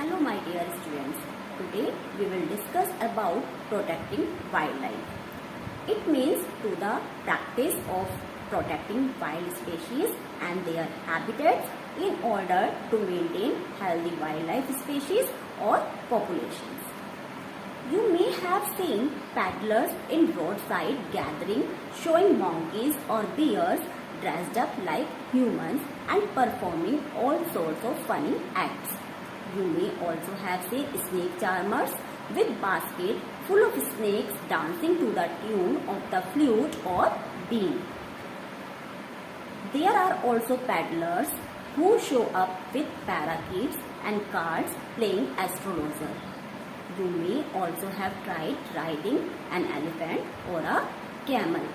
Hello my dear students, today we will discuss about protecting wildlife. It means to the practice of protecting wild species and their habitats in order to maintain healthy wildlife species or populations. You may have seen paddlers in roadside gathering showing monkeys or bears dressed up like humans and performing all sorts of funny acts. You may also have seen snake charmers with basket full of snakes dancing to the tune of the flute or bean. There are also paddlers who show up with parakeets and cards playing astrologer. You may also have tried riding an elephant or a camel.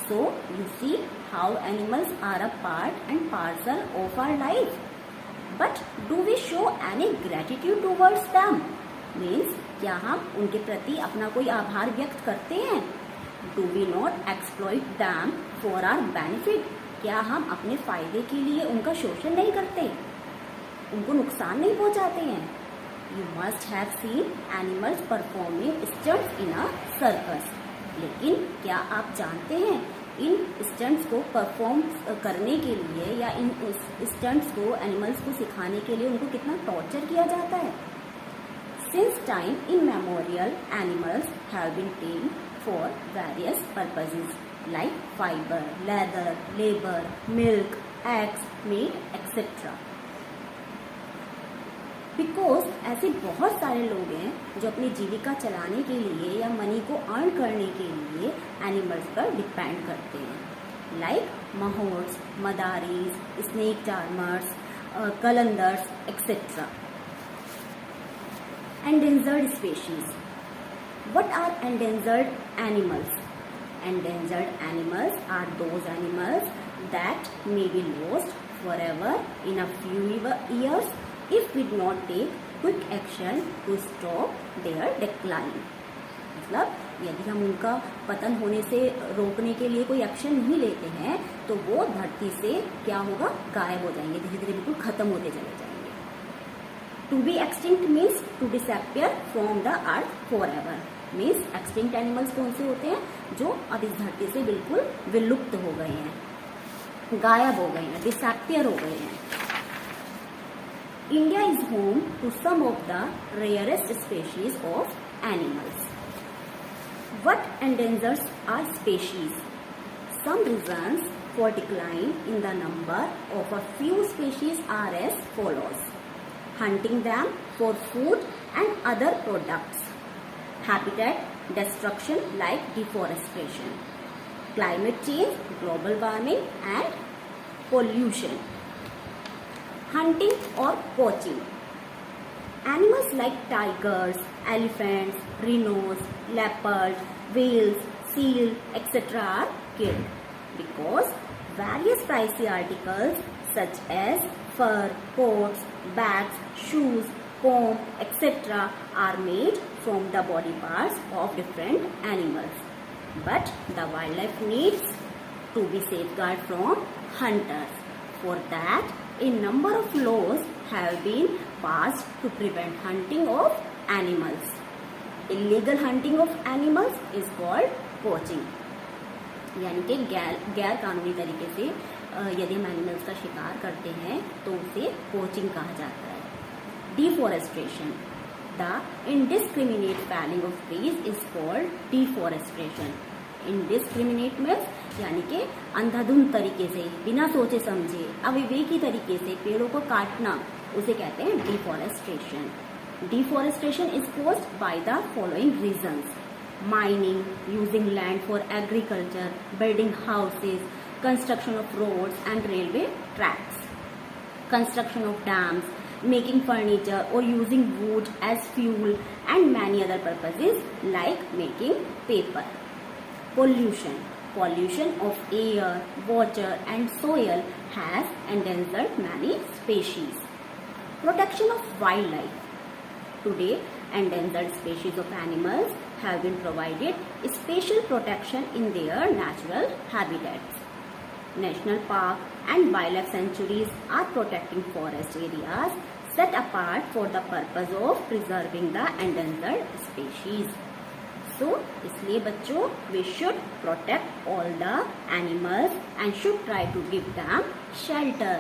So you see how animals are a part and parcel of our life. But do we show any gratitude towards them? Means क्या हम उनके प्रति अपना कोई आभार व्यक्त करते हैं? Do we not exploit them for our benefit? क्या हम अपने फायदे के लिए उनका शोषण नहीं करते, उनको नुकसान नहीं पहुंचाते हैं? You must have seen animals performing stunts in a circus. लेकिन क्या आप जानते हैं इन स्टंट्स को परफॉर्म करने के लिए या इन स्टंट्स को एनिमल्स को सिखाने के लिए उनको कितना टॉर्चर किया जाता है? Since time immemorial, animals have been tamed for various purposes like fiber, leather, labor, milk, eggs, meat, etc. Because ऐसे बहुत सारे लोग हैं जो अपनी जीविका चलाने के लिए या मनी को अर्न करने के लिए एनिमल्स पर डिपेंड करते हैं, लाइक महोर्स, मदारीज, स्नेक चार्मर्स, कलंदर्स etcetera. Endangered species. What are endangered animals? Endangered animals are those animals that may be lost forever in a few years if we do not take quick action to stop their decline. मतलब यदि हम उनका पतन होने से रोकने के लिए कोई एक्शन नहीं लेते हैं तो वो धरती से क्या होगा, गायब हो जाएंगे, धीरे धीरे बिल्कुल खत्म होते चले जाएंगे. To be extinct means to disappear from the earth forever. Means extinct animals कौन से होते हैं जो अब इस धरती से बिल्कुल विलुप्त हो गए हैं, गायब हो गए हैं, disappear हो गए हैं. India is home to some of the rarest species of animals. What endangers our species? Some reasons for decline in the number of a few species are as follows. Hunting them for food and other products. Habitat destruction like deforestation. Climate change, global warming and pollution. Hunting or poaching. Animals like tigers, elephants, rhinos, leopards, whales, seals, etc. are killed because various pricey articles such as fur, coats, bags, shoes, comb, etc. are made from the body parts of different animals. But the wildlife needs to be safeguarded from hunters. For that, a number of laws have been passed to prevent hunting of animals. Illegal hunting of animals is called poaching. यानी कि गैर कानूनी तरीके से यदि हम animals का शिकार करते हैं तो उसे पोचिंग कहा जाता है. Deforestation. The indiscriminate falling of trees is called deforestation. Indiscriminate means यानी कि अंधाधुंध तरीके से, बिना सोचे समझे, अविवेकी तरीके से पेड़ों को काटना, उसे कहते हैं deforestation. Deforestation is caused by the following reasons. Mining, using land for agriculture, building houses, construction of roads and railway tracks, construction of dams, making furniture or using wood as fuel and many other purposes like making paper. Pollution. Pollution of air, water and soil has endangered many species. Protection of wildlife. Today, endangered species of animals have been provided special protection in their natural habitats. National park and wildlife sanctuaries are protecting forest areas set apart for the purpose of preserving the endangered species. So, इसलिए बच्चों, we should protect all the animals and should try to give them shelter.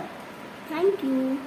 Thank you.